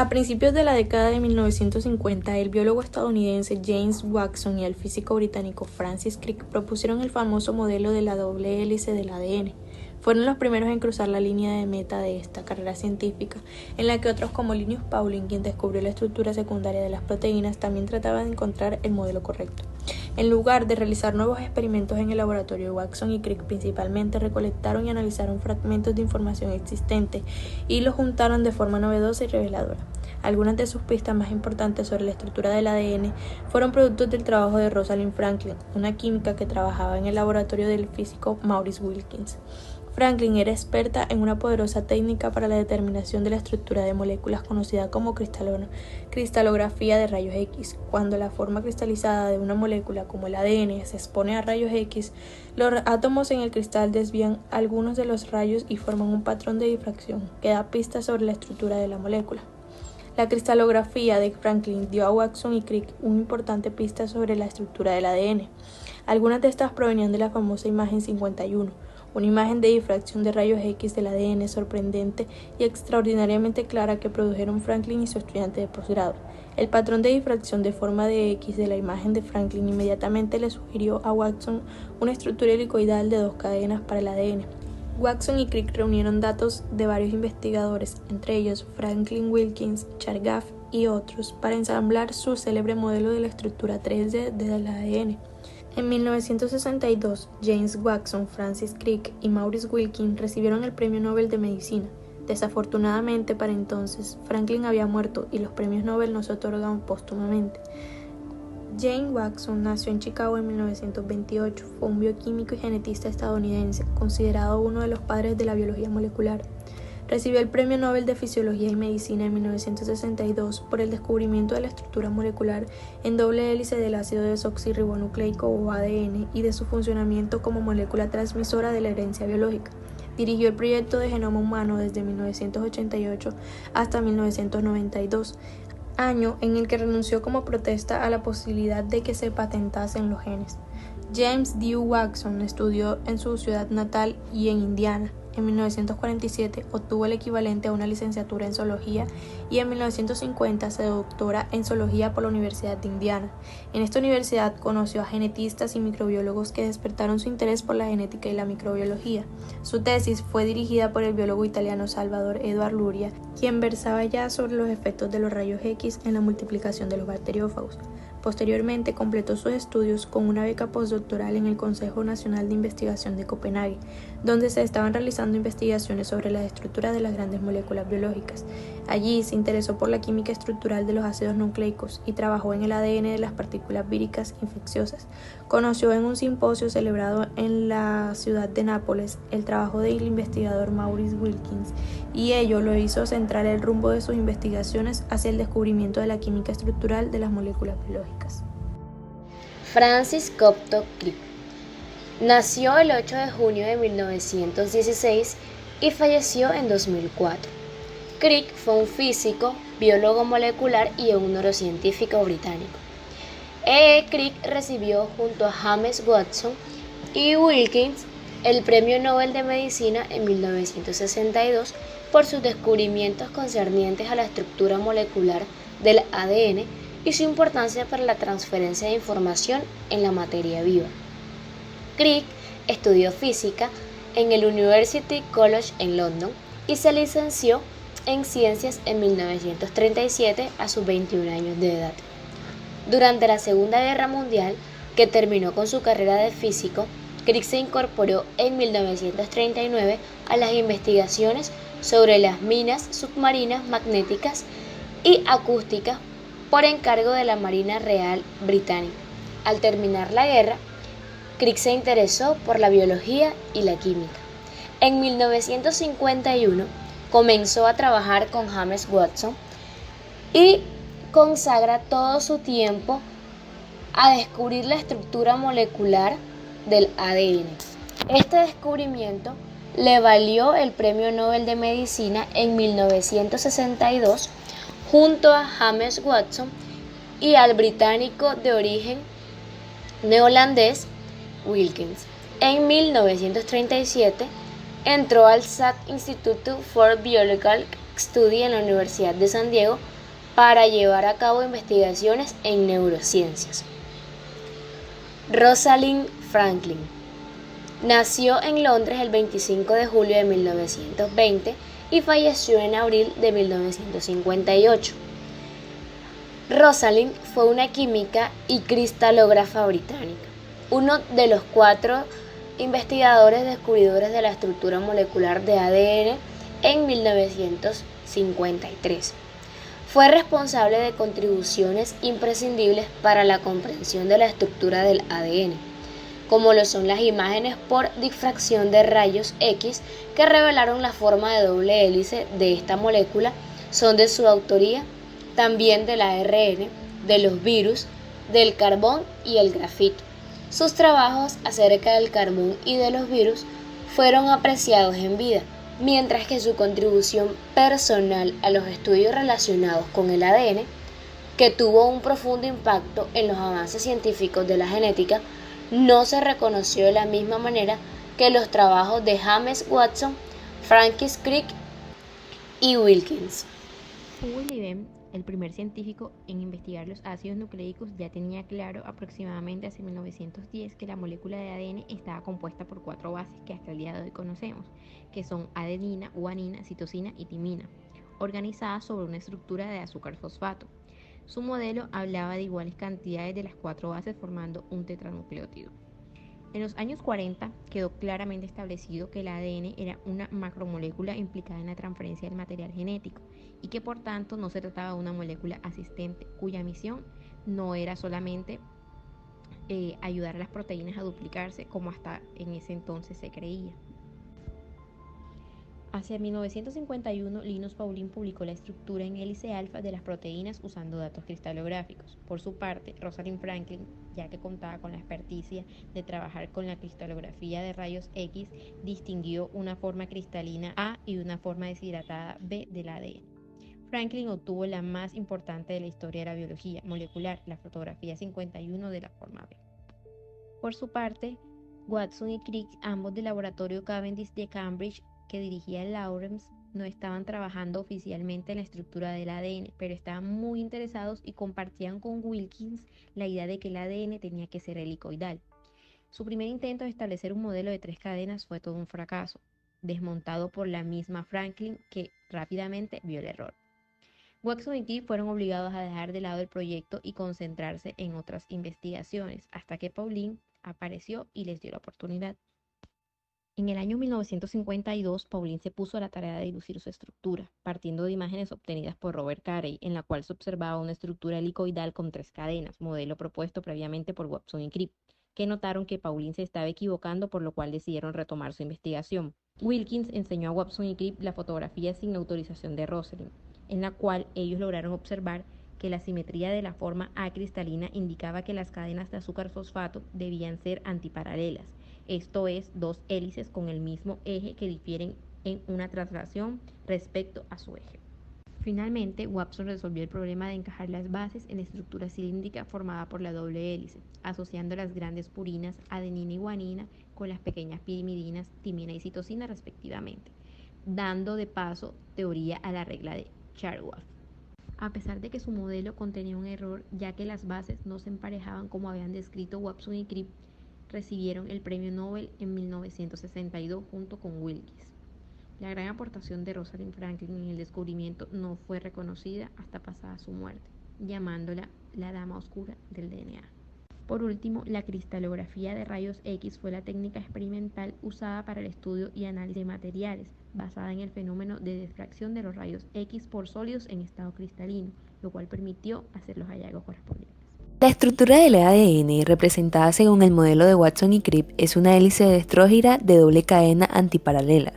A principios de la década de 1950, el biólogo estadounidense James Watson y el físico británico Francis Crick propusieron el famoso modelo de la doble hélice del ADN. Fueron los primeros en cruzar la línea de meta de esta carrera científica, en la que otros como Linus Pauling, quien descubrió la estructura secundaria de las proteínas, también trataban de encontrar el modelo correcto. En lugar de realizar nuevos experimentos en el laboratorio, Watson y Crick principalmente recolectaron y analizaron fragmentos de información existente y los juntaron de forma novedosa y reveladora. Algunas de sus pistas más importantes sobre la estructura del ADN fueron productos del trabajo de Rosalind Franklin, una química que trabajaba en el laboratorio del físico Maurice Wilkins. Franklin era experta en una poderosa técnica para la determinación de la estructura de moléculas conocida como cristalografía de rayos X. Cuando la forma cristalizada de una molécula como el ADN se expone a rayos X, los átomos en el cristal desvían algunos de los rayos y forman un patrón de difracción que da pistas sobre la estructura de la molécula. La cristalografía de Franklin dio a Watson y Crick una importante pista sobre la estructura del ADN. Algunas de estas provenían de la famosa imagen 51, una imagen de difracción de rayos X del ADN sorprendente y extraordinariamente clara que produjeron Franklin y su estudiante de posgrado. El patrón de difracción de forma de X de la imagen de Franklin inmediatamente le sugirió a Watson una estructura helicoidal de dos cadenas para el ADN. Watson y Crick reunieron datos de varios investigadores, entre ellos Franklin Wilkins, Charles Gaff y otros, para ensamblar su célebre modelo de la estructura 3D del ADN. En 1962, James Watson, Francis Crick y Maurice Wilkins recibieron el Premio Nobel de Medicina. Desafortunadamente para entonces, Franklin había muerto y los premios Nobel no se otorgan póstumamente. James Watson nació en Chicago en 1928, fue un bioquímico y genetista estadounidense, considerado uno de los padres de la biología molecular. Recibió el Premio Nobel de Fisiología y Medicina en 1962 por el descubrimiento de la estructura molecular en doble hélice del ácido desoxirribonucleico o ADN y de su funcionamiento como molécula transmisora de la herencia biológica. Dirigió el proyecto de genoma humano desde 1988 hasta 1992, año en el que renunció como protesta a la posibilidad de que se patentasen los genes. James D. Watson estudió en su ciudad natal y en Indiana. En 1947 obtuvo el equivalente a una licenciatura en zoología y en 1950 se doctora en zoología por la Universidad de Indiana. En esta universidad conoció a genetistas y microbiólogos que despertaron su interés por la genética y la microbiología. Su tesis fue dirigida por el biólogo italiano Salvador Edward Luria, quien versaba ya sobre los efectos de los rayos X en la multiplicación de los bacteriófagos. Posteriormente completó sus estudios con una beca postdoctoral en el Consejo Nacional de Investigación de Copenhague, donde se estaban realizando investigaciones sobre la estructura de las grandes moléculas biológicas. Allí se interesó por la química estructural de los ácidos nucleicos y trabajó en el ADN de las partículas víricas infecciosas. Conoció en un simposio celebrado en la ciudad de Nápoles el trabajo del investigador Maurice Wilkins, y ello lo hizo centrar el rumbo de sus investigaciones hacia el descubrimiento de la química estructural de las moléculas biológicas. Francis Copto Crick nació el 8 de junio de 1916 y falleció en 2004. Crick fue un físico, biólogo molecular y un neurocientífico británico. Crick recibió junto a James Watson y Wilkins el Premio Nobel de Medicina en 1962 por sus descubrimientos concernientes a la estructura molecular del ADN y su importancia para la transferencia de información en la materia viva. Crick estudió física en el University College en London y se licenció en ciencias en 1937 a sus 21 años de edad. Durante la Segunda Guerra Mundial, que terminó con su carrera de físico, Crick se incorporó en 1939 a las investigaciones sobre las minas submarinas magnéticas y acústicas por encargo de la Marina Real Británica. Al terminar la guerra, Crick se interesó por la biología y la química. En 1951 comenzó a trabajar con James Watson y consagra todo su tiempo a descubrir la estructura molecular del ADN. Este descubrimiento le valió el Premio Nobel de Medicina en 1962 junto a James Watson y al británico de origen neozelandés Wilkins. En 1937 entró al Salk Institute for Biological Study en la Universidad de San Diego para llevar a cabo investigaciones en neurociencias. Rosalind Franklin nació en Londres el 25 de julio de 1920 y falleció en abril de 1958. Rosalind fue una química y cristalógrafa británica, uno de los 4 investigadores descubridores de la estructura molecular de ADN en 1953. Fue responsable de contribuciones imprescindibles para la comprensión de la estructura del ADN, como lo son las imágenes por difracción de rayos X que revelaron la forma de doble hélice de esta molécula. Son de su autoría, también del ARN, de los virus, del carbón y el grafito. Sus trabajos acerca del carbón y de los virus fueron apreciados en vida, mientras que su contribución personal a los estudios relacionados con el ADN, que tuvo un profundo impacto en los avances científicos de la genética, no se reconoció de la misma manera que los trabajos de James Watson, Francis Crick y Wilkins. William, el primer científico en investigar los ácidos nucleicos, ya tenía claro aproximadamente hacia 1910 que la molécula de ADN estaba compuesta por 4 bases que hasta el día de hoy conocemos, que son adenina, guanina, citosina y timina, organizadas sobre una estructura de azúcar fosfato. Su modelo hablaba de iguales cantidades de las 4 bases formando un tetranucleótido. En los años 40 quedó claramente establecido que el ADN era una macromolécula implicada en la transferencia del material genético y que por tanto no se trataba de una molécula asistente cuya misión no era solamente ayudar a las proteínas a duplicarse como hasta en ese entonces se creía. Hacia 1951, Linus Pauling publicó la estructura en hélice alfa de las proteínas usando datos cristalográficos. Por su parte, Rosalind Franklin, ya que contaba con la experticia de trabajar con la cristalografía de rayos X, distinguió una forma cristalina A y una forma deshidratada B del ADN. Franklin obtuvo la más importante de la historia de la biología molecular, la fotografía 51 de la forma B. Por su parte, Watson y Crick, ambos del laboratorio Cavendish de Cambridge, que dirigía Lawrence, no estaban trabajando oficialmente en la estructura del ADN, pero estaban muy interesados y compartían con Wilkins la idea de que el ADN tenía que ser helicoidal. Su primer intento de establecer un modelo de 3 cadenas fue todo un fracaso, desmontado por la misma Franklin, que rápidamente vio el error. Watson y Crick fueron obligados a dejar de lado el proyecto y concentrarse en otras investigaciones, hasta que Pauling apareció y les dio la oportunidad. En el año 1952, Pauling se puso a la tarea de dilucir su estructura, partiendo de imágenes obtenidas por Robert Carey, en la cual se observaba una estructura helicoidal con 3 cadenas, modelo propuesto previamente por Watson y Crick, que notaron que Pauling se estaba equivocando, por lo cual decidieron retomar su investigación. Wilkins enseñó a Watson y Crick la fotografía sin autorización de Rosalind, en la cual ellos lograron observar que la simetría de la forma A cristalina indicaba que las cadenas de azúcar fosfato debían ser antiparalelas, esto es, 2 hélices con el mismo eje que difieren en una traslación respecto a su eje. Finalmente, Watson resolvió el problema de encajar las bases en la estructura cilíndrica formada por la doble hélice, asociando las grandes purinas adenina y guanina con las pequeñas pirimidinas timina y citosina respectivamente, dando de paso teoría a la regla de Chargaff. A pesar de que su modelo contenía un error, ya que las bases no se emparejaban como habían descrito Watson y Crick, recibieron el premio Nobel en 1962 junto con Wilkins. La gran aportación de Rosalind Franklin en el descubrimiento no fue reconocida hasta pasada su muerte, llamándola la dama oscura del DNA. Por último, la cristalografía de rayos X fue la técnica experimental usada para el estudio y análisis de materiales, basada en el fenómeno de difracción de los rayos X por sólidos en estado cristalino, lo cual permitió hacer los hallazgos correspondientes. La estructura del ADN, representada según el modelo de Watson y Crick, es una hélice destrógira de doble cadena antiparalela.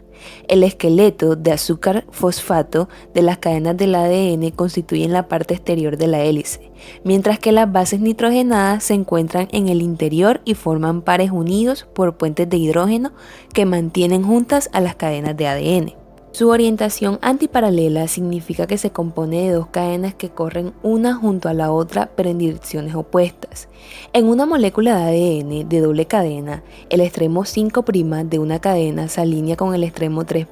El esqueleto de azúcar fosfato de las cadenas del ADN constituyen la parte exterior de la hélice, mientras que las bases nitrogenadas se encuentran en el interior y forman pares unidos por puentes de hidrógeno que mantienen juntas a las cadenas de ADN. Su orientación antiparalela significa que se compone de 2 cadenas que corren una junto a la otra pero en direcciones opuestas. En una molécula de ADN de doble cadena, el extremo 5' de una cadena se alinea con el extremo 3'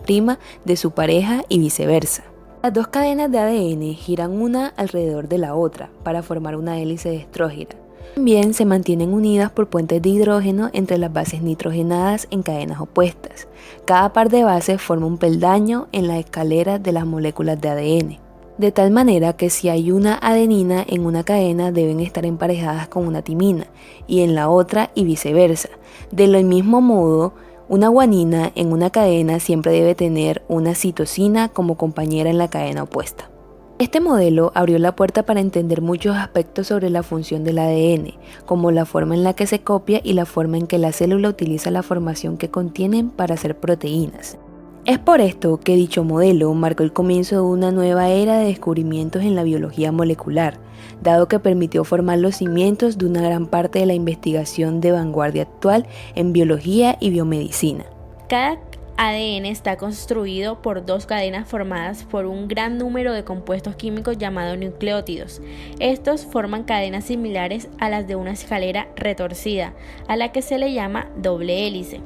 de su pareja y viceversa. Las dos cadenas de ADN giran una alrededor de la otra para formar una hélice de estrógira. También se mantienen unidas por puentes de hidrógeno entre las bases nitrogenadas en cadenas opuestas. Cada par de bases forma un peldaño en la escalera de las moléculas de ADN. De tal manera que si hay una adenina en una cadena deben estar emparejadas con una timina y en la otra y viceversa. Del mismo modo, una guanina en una cadena siempre debe tener una citosina como compañera en la cadena opuesta. Este modelo abrió la puerta para entender muchos aspectos sobre la función del ADN, como la forma en la que se copia y la forma en que la célula utiliza la formación que contienen para hacer proteínas. Es por esto que dicho modelo marcó el comienzo de una nueva era de descubrimientos en la biología molecular, dado que permitió formar los cimientos de una gran parte de la investigación de vanguardia actual en biología y biomedicina. Cada ADN está construido por dos cadenas formadas por un gran número de compuestos químicos llamados nucleótidos. Estos forman cadenas similares a las de una escalera retorcida, a la que se le llama doble hélice.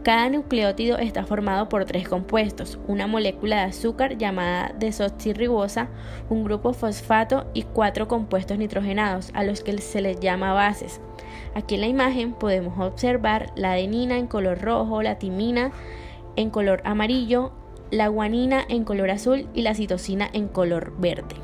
Cada nucleótido está formado por tres compuestos, una molécula de azúcar llamada desoxirribosa, un grupo fosfato y 4 compuestos nitrogenados, a los que se les llama bases. Aquí en la imagen podemos observar la adenina en color rojo, la timina en color amarillo, la guanina en color azul y la citosina en color verde.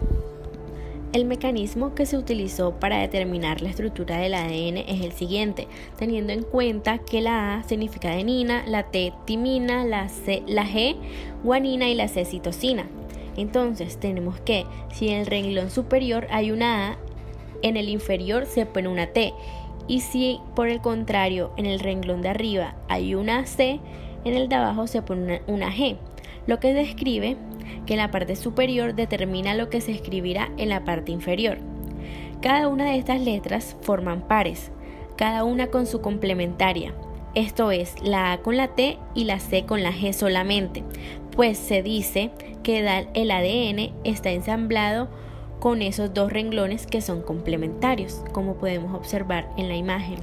El mecanismo que se utilizó para determinar la estructura del ADN es el siguiente, teniendo en cuenta que la A significa adenina, la T timina, la G guanina y la C citosina. Entonces tenemos que si en el renglón superior hay una A, en el inferior se pone una T, y si por el contrario en el renglón de arriba hay una C, en el de abajo se pone una G, lo que describe que la parte superior determina lo que se escribirá en la parte inferior. Cada una de estas letras forman pares, cada una con su complementaria, esto es, la A con la T y la C con la G solamente, pues se dice que el ADN está ensamblado con esos dos renglones que son complementarios, como podemos observar en la imagen.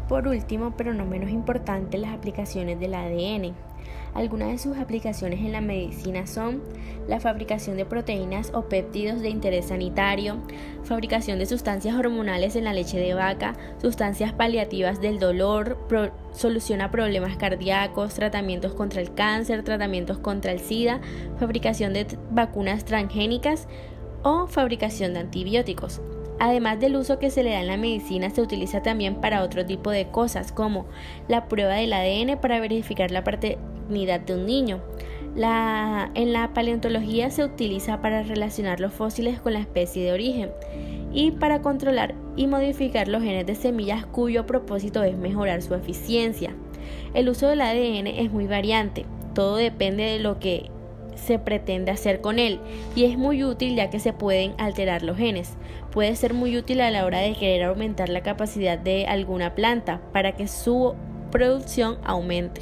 Por último, pero no menos importante, las aplicaciones del ADN. Algunas de sus aplicaciones en la medicina son la fabricación de proteínas o péptidos de interés sanitario, fabricación de sustancias hormonales en la leche de vaca, sustancias paliativas del dolor, soluciona problemas cardíacos, tratamientos contra el cáncer, tratamientos contra el SIDA, fabricación de vacunas transgénicas o fabricación de antibióticos. Además del uso que se le da en la medicina, se utiliza también para otro tipo de cosas, como la prueba del ADN para verificar la paternidad de un niño. En la paleontología se utiliza para relacionar los fósiles con la especie de origen y para controlar y modificar los genes de semillas cuyo propósito es mejorar su eficiencia. El uso del ADN es muy variante, todo depende de lo que se pretende hacer con él y es muy útil ya que se pueden alterar los genes. Puede ser muy útil a la hora de querer aumentar la capacidad de alguna planta para que su producción aumente.